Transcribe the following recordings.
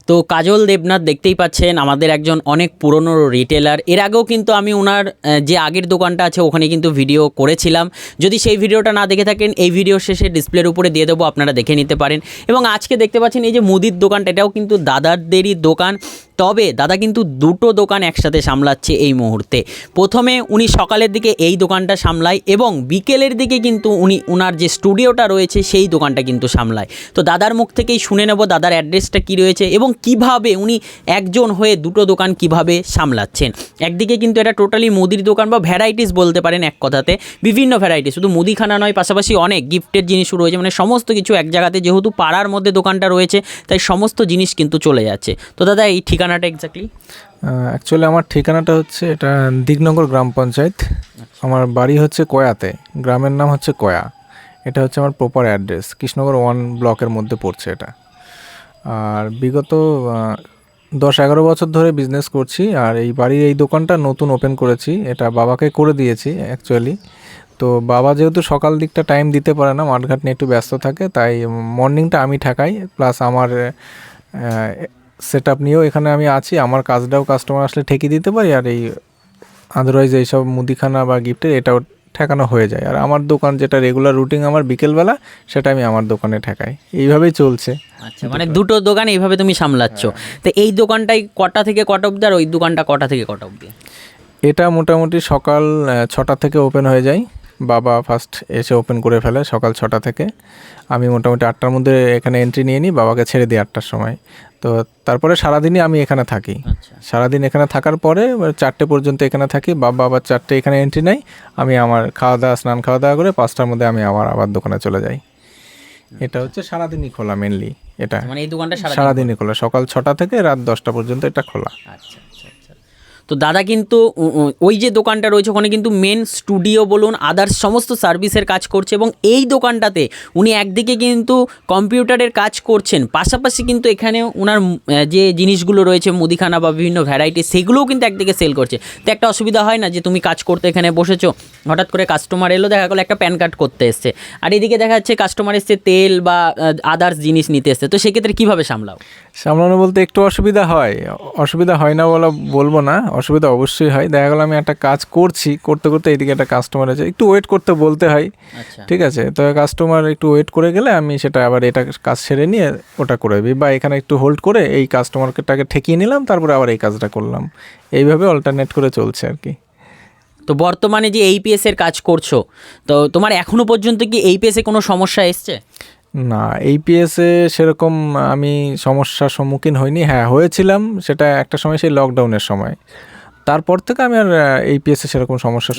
তো কাজল দেবনাথ দেখতেই পাচ্ছেন আমাদের একজন অনেক পুরনো রিটেলার। এর আগেও কিন্তু আমি ওনার যে আগের দোকানটা আছে ওখানে কিন্তু ভিডিও করেছিলাম। যদি সেই ভিডিওটা না দেখে থাকেন এই ভিডিও শেষে ডিসপ্লের উপরে দিয়ে দেবো, আপনারা দেখে নিতে পারেন। এবং আজকে দেখতে পাচ্ছেন এই যে মুদির দোকানটা, এটাও কিন্তু দাদাদেরই দোকান। তবে দাদা কিন্তু দুটো দোকান একসাথে সামলাচ্ছে এই মুহূর্তে। প্রথমে উনি সকালের দিকে এই দোকানটা সামলায় এবং বিকেলের দিকে কিন্তু উনি ওনার যে স্টুডিওটা রয়েছে সেই দোকানটা কিন্তু সামলায়। তো দাদার মুখ থেকেই শুনে নেব দাদার অ্যাড্রেসটা কী রয়েছে এবং কিভাবে উনি একজন হয়ে দুটো দোকান কিভাবে সামলাচ্ছেন। একদিকে কিন্তু এটা টোটালি মুদির দোকান বা ভ্যারাইটিস বলতে পারেন এক কথাতে, বিভিন্ন ভ্যারাইটি, শুধু মুদিখানা নয়, পাশাপাশি অনেক গিফটের জিনিসও রয়েছে। মানে সমস্ত কিছু এক জায়গাতে, যেহেতু পাড়ার মধ্যে দোকানটা রয়েছে তাই সমস্ত জিনিস কিন্তু চলে যাচ্ছে। তো দাদা এই ঠিকানাটা এক্স্যাক্টলি? অ্যাকচুয়ালি আমার ঠিকানাটা হচ্ছে এটা দিগনগর গ্রাম পঞ্চায়েত। আমার বাড়ি হচ্ছে কয়াতে, গ্রামের নাম হচ্ছে কয়া। এটা হচ্ছে আমার প্রপার অ্যাড্রেস, কৃষ্ণনগর 1 ব্লকের মধ্যে পড়ছে এটা। আর বিগত 10-11 বছর ধরে বিজনেস করছি। আর এই বাড়ির এই দোকানটা নতুন ওপেন করেছি, এটা বাবাকে করে দিয়েছি অ্যাকচুয়ালি। তো বাবা যেহেতু সকাল দিকটা টাইম দিতে পারে না, মাঠঘাট নিয়ে একটু ব্যস্ত থাকে, তাই মর্নিংটা আমি ঠাকাই, প্লাস আমার সেট আপ নিয়েও এখানে আমি আছি। আমার কাজটাও কাস্টমার আসলে ঠেকিয়ে দিতে পারি, আর এই আদারওয়াইজ এইসব মুদিখানা বা গিফটের এটাও ঠেকানো হয়ে যায়। আর আমার দোকান যেটা রেগুলার রুটিন আমার বিকেলবেলা, সেটা আমি আমার দোকানে ঠেকাই। এইভাবেই চলছে। আচ্ছা, মানে দুটো দোকান এইভাবে তুমি সামলাচ্ছ। তো এই দোকানটাই কটা থেকে কটা অবধি আর ওই দোকানটা কটা থেকে কটা অবধি? এটা মোটামুটি সকাল 6টা থেকে ওপেন হয়ে যায়। বাবা ফার্স্ট এসে ওপেন করে ফেলে সকাল 6টা থেকে। আমি মোটামুটি 8টার মধ্যে এখানে এন্ট্রি নিয়ে নিই, বাবাকে ছেড়ে দিই 8টার সময়। তো তারপরে সারাদিনই আমি এখানে থাকি। সারাদিন এখানে থাকার পরে 4টে পর্যন্ত এখানে থাকি। বাবা আবার 4টে এখানে এন্ট্রি নেয়। আমি আমার স্নান খাওয়া দাওয়া করে 5টার মধ্যে আমি আবার দোকানে চলে যাই। এটা হচ্ছে সারাদিনই খোলা মেনলি। এটা মানে এই দোকানটা সারাদিনই খোলা, সকাল 6টা থেকে রাত 10টা পর্যন্ত এটা খোলা। আচ্ছা। তো দাদা কিন্তু ওই যে দোকানটা রয়েছে ওখানে কিন্তু মেন স্টুডিও বলুন, আদার্স সমস্ত সার্ভিসের কাজ করছে। এবং এই দোকানটাতে উনি একদিকে কিন্তু কম্পিউটারের কাজ করছেন, পাশাপাশি কিন্তু এখানে ওনার যে জিনিসগুলো রয়েছে মুদিখানা বা বিভিন্ন ভ্যারাইটি, সেগুলোও কিন্তু একদিকে সেল করছে। তো একটা অসুবিধা হয় না যে তুমি কাজ করতে এখানে বসেছো, হঠাৎ করে কাস্টমার এলো, দেখা গেলো একটা প্যান কার্ড করতে এসছে, আর এদিকে দেখা যাচ্ছে কাস্টমার এসছে তেল বা আদার্স জিনিস নিতে এসছে, তো সেক্ষেত্রে কীভাবে সামলানো বলতে একটু অসুবিধা হয় না বলবো না, অসুবিধা অবশ্যই হয়। দেখা গেলো আমি একটা কাজ করতে এইদিকে একটা কাস্টমার আছে, একটু ওয়েট করতে বলতে হয়। ঠিক আছে, তো কাস্টমার একটু ওয়েট করে গেলে আমি সেটা আবার এটা কাজ সেরে নিয়ে ওটা করে দিই, বা এখানে একটু হোল্ড করে এই কাস্টমারটাকে ঠেকিয়ে নিলাম, তারপরে আবার এই কাজটা করলাম। এইভাবে অল্টারনেট করে চলছে আর কি। তো বর্তমানে যে এইপিএস এর কাজ করছো, তো তোমার এখনো পর্যন্ত কি এইপিএসে কোনো সমস্যা এসছে? না, এইপিএসে সেরকম আমি সমস্যার সম্মুখীন হইনি। হ্যাঁ, হয়েছিলাম সেটা একটা সময়, সেই লকডাউনের সময়। তারপর থেকে আমি আর এইপিএসে সেরকম সমস্যা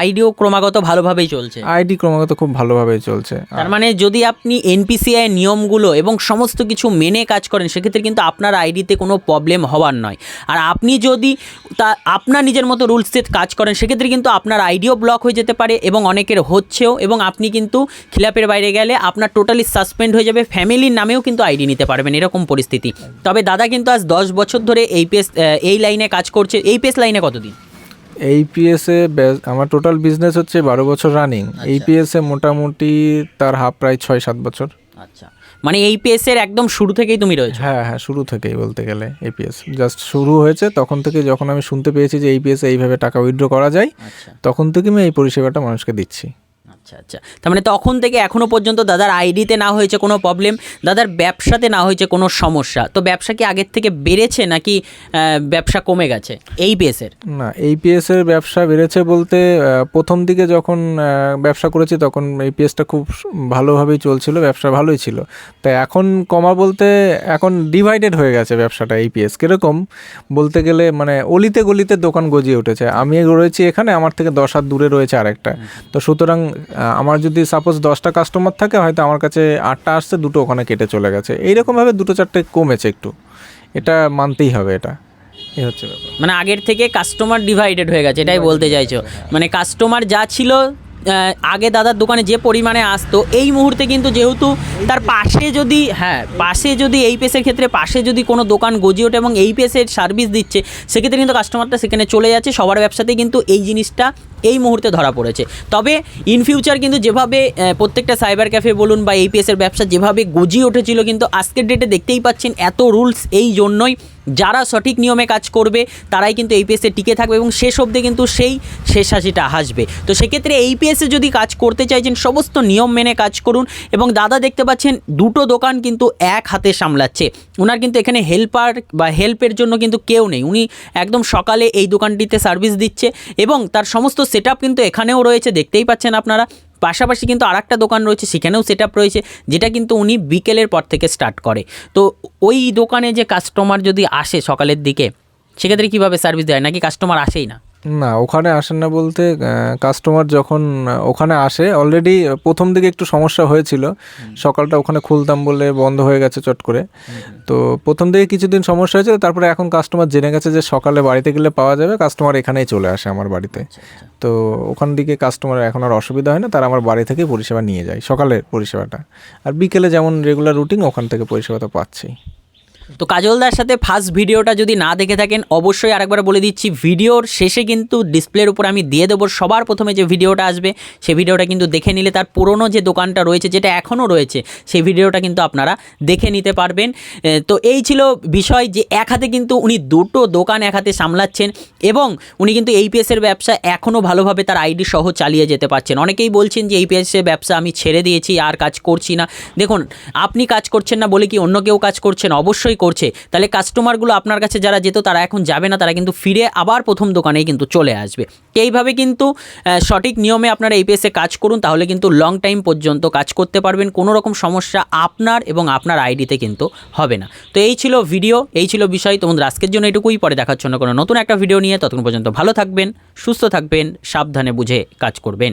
আইডিও ক্রমাগত ভালোভাবেই চলছে। আইডি ক্রমাগত খুব ভালোভাবেই চলছে। তার মানে যদি আপনি এনপিসিআই নিয়মগুলো এবং সমস্ত কিছু মেনে কাজ করেন, সেক্ষেত্রে কিন্তু আপনার আইডিতে কোনো প্রবলেম হওয়ার নয়। আর আপনি যদি আপনার নিজের মতো রুলস সেট কাজ করেন, সেক্ষেত্রে কিন্তু আপনার আইডিও ব্লক হয়ে যেতে পারে এবং অনেকের হচ্ছেও, এবং আপনি কিন্তু খিলাপের বাইরে গেলে আপনার টোটালি সাসপেন্ড হয়ে যাবে, ফ্যামিলির নামেও কিন্তু আইডি নিতে পারবেন, এরকম পরিস্থিতি। তবে দাদা কিন্তু আজ 10 বছর ধরে এই লাইনে কাজ করছে। এইপিএস লাইনে কতদিন? এইপিএসে আমার টোটাল বিজনেস হচ্ছে 12 বছর রানিং। এইপিএসে মোটামুটি তার প্রায় 6-7 বছর। আচ্ছা, মানে এইপিএস এর একদম শুরু থেকেই তুমি রয়েছো? হ্যাঁ, শুরু থেকেই বলতে গেলে এইপিএস জাস্ট শুরু হয়েছে তখন থেকে, যখন আমি শুনতে পেয়েছি যে এইপিএস এইভাবে টাকা উইথড্র করা যায়, তখন থেকে আমি এই পরিষেবাটা মানুষকে দিচ্ছি। আচ্ছা, তার মানে তখন থেকে এখনও পর্যন্ত দাদার আইডিতে না হয়েছে কোনো প্রবলেম, দাদার ব্যবসাতে না হয়েছে কোনো সমস্যা। তো ব্যবসা কি আগের থেকে বেড়েছে নাকি ব্যবসা কমে গেছে এইপিএসের? না, এইপিএসের ব্যবসা বেড়েছে বলতে, প্রথম দিকে যখন ব্যবসা করেছি তখন এইপিএসটা খুব ভালোভাবেই চলছিল, ব্যবসা ভালোই ছিল। তাই এখন কমা বলতে, এখন ডিভাইডেড হয়ে গেছে ব্যবসাটা। এইপিএস কীরকম বলতে গেলে, মানে অলিতে গলিতে দোকান গজিয়ে উঠেছে। আমি রয়েছি এখানে, আমার থেকে 10 হাত দূরে রয়েছে আরেকটা। তো সুতরাং আমার যদি সাপোজ 10টা কাস্টমার থাকে, হয়তো আমার কাছে 8টা আসছে, 2টো ওখানে কেটে চলে গেছে। এইরকমভাবে 2-4টে কমেছে একটু, এটা মানতেই হবে। এটা এই হচ্ছে ব্যাপার। মানে আগের থেকে কাস্টমার ডিভাইডেড হয়ে গেছে, এটাই বলতে চাইছো? মানে কাস্টমার যা ছিল আগে দাদার দোকানে যে পরিমাণে আসতো, এই মুহূর্তে কিন্তু যেহেতু তার পাশে যদি এইপিএসের ক্ষেত্রে পাশে যদি কোনো দোকান গজিয়ে ওঠে এবং এইপিএসের সার্ভিস দিচ্ছে, সেক্ষেত্রে কিন্তু কাস্টমারটা সেখানে চলে যাচ্ছে। সবার ব্যবসাতেই কিন্তু এই জিনিসটা এই মুহূর্তে ধরা পড়েছে। তবে ইন ফিউচার কিন্তু যেভাবে প্রত্যেকটা সাইবার ক্যাফে বলুন বা এইপিএসের ব্যবসা যেভাবে গজিয়ে উঠেছিল, কিন্তু আজকের ডেটে দেখতেই পাচ্ছেন এত রুলস। এই জন্যই যারা সঠিক নিয়মে কাজ করবে তারাই কিন্তু এইপিএসে টিকে থাকবে এবং শেষ অবধি কিন্তু সেই শেষ হাসিটা হাসবে। তো সেক্ষেত্রে এইপিএসে যদি কাজ করতে চাইছেন সমস্ত নিয়ম মেনে কাজ করুন। এবং দাদা দেখতে পাচ্ছেন দুটো দোকান কিন্তু এক হাতে সামলাচ্ছে। ওনার কিন্তু এখানে হেল্পার বা হেল্পের জন্য কিন্তু কেউ নেই। উনি একদম সকালে এই দোকানটিতে সার্ভিস দিচ্ছে এবং তার সমস্ত সেটআপ কিন্তু এখানেও রয়েছে, দেখতেই পাচ্ছেন আপনারা। পাশাপাশি কিন্তু আরেকটা দোকান রয়েছে, সেখানেও সেটআপ রয়েছে, যেটা কিন্তু উনি বিকেলের পর থেকে স্টার্ট করে। তো ওই দোকানে যে কাস্টমার যদি আসে সকালের দিকে, সেক্ষেত্রে কীভাবে সার্ভিস দেয়, নাকি কাস্টমার আসেই না? না, ওখানে আসেন না বলতে কাস্টমার যখন ওখানে আসে, অলরেডি প্রথম দিকে একটু সমস্যা হয়েছিল। সকালটা ওখানে খুলতাম বলে বন্ধ হয়ে গেছে চট করে। তো প্রথম দিকে কিছুদিন সমস্যা হয়েছিল, তারপরে এখন কাস্টমার জেনে গেছে যে সকালে বাড়িতে গেলে পাওয়া যাবে, কাস্টমার এখানেই চলে আসে আমার বাড়িতে। তো ওখান দিকে কাস্টমার এখন আর অসুবিধা হয় না, তারা আমার বাড়ি থেকে পরিষেবা নিয়ে যায়, সকালের পরিষেবাটা। আর বিকেলে যেমন রেগুলার রুটিন, ওখান থেকে পরিষেবাটা পাচ্ছি। তো কাজলদার সাথে ফার্স্ট ভিডিওটা যদি না দেখে থাকেন, অবশ্যই আরেকবার বলে দিচ্ছি, ভিডিওর শেষে কিন্তু ডিসপ্লের উপর আমি দিয়ে দেবো সবার প্রথমে যে ভিডিওটা আসবে, সেই ভিডিওটা কিন্তু দেখে নিলে তার পুরনো যে দোকানটা রয়েছে, যেটা এখনও রয়েছে, সেই ভিডিওটা কিন্তু আপনারা দেখে নিতে পারবেন। তো এই ছিল বিষয়, যে এক হাতে কিন্তু উনি দুটো দোকান এক হাতে সামলাচ্ছেন এবং উনি কিন্তু এইপিএসের ব্যবসা এখনও ভালোভাবে তার আইডি সহ চালিয়ে যেতে পারছেন। অনেকেই বলছেন যে এইপিএসের ব্যবসা আমি ছেড়ে দিয়েছি, আর কাজ করছি না। দেখুন, আপনি কাজ করছেন না বলে কি অন্য কেউ কাজ করছেন? অবশ্যই করছে। তাহলে কাস্টমারগুলো আপনার কাছে যারা যেত, তারা এখন যাবে না, তারা কিন্তু ফিরে আবার প্রথম দোকানেই কিন্তু চলে আসবে। এইভাবে কিন্তু সঠিক নিয়মে আপনারা এইপিএসে কাজ করুন, তাহলে কিন্তু লং টাইম পর্যন্ত কাজ করতে পারবেন। কোনো রকম সমস্যা আপনার এবং আপনার আইডিতে কিন্তু হবে না। তো এই ছিল ভিডিও, এই ছিল বিষয়। তোমাদের আজকের জন্য এটুকুই, পরে দেখার জন্য কোনো নতুন একটা ভিডিও নিয়ে। ততক্ষণ পর্যন্ত ভালো থাকবেন, সুস্থ থাকবেন, সাবধানে বুঝে কাজ করবেন।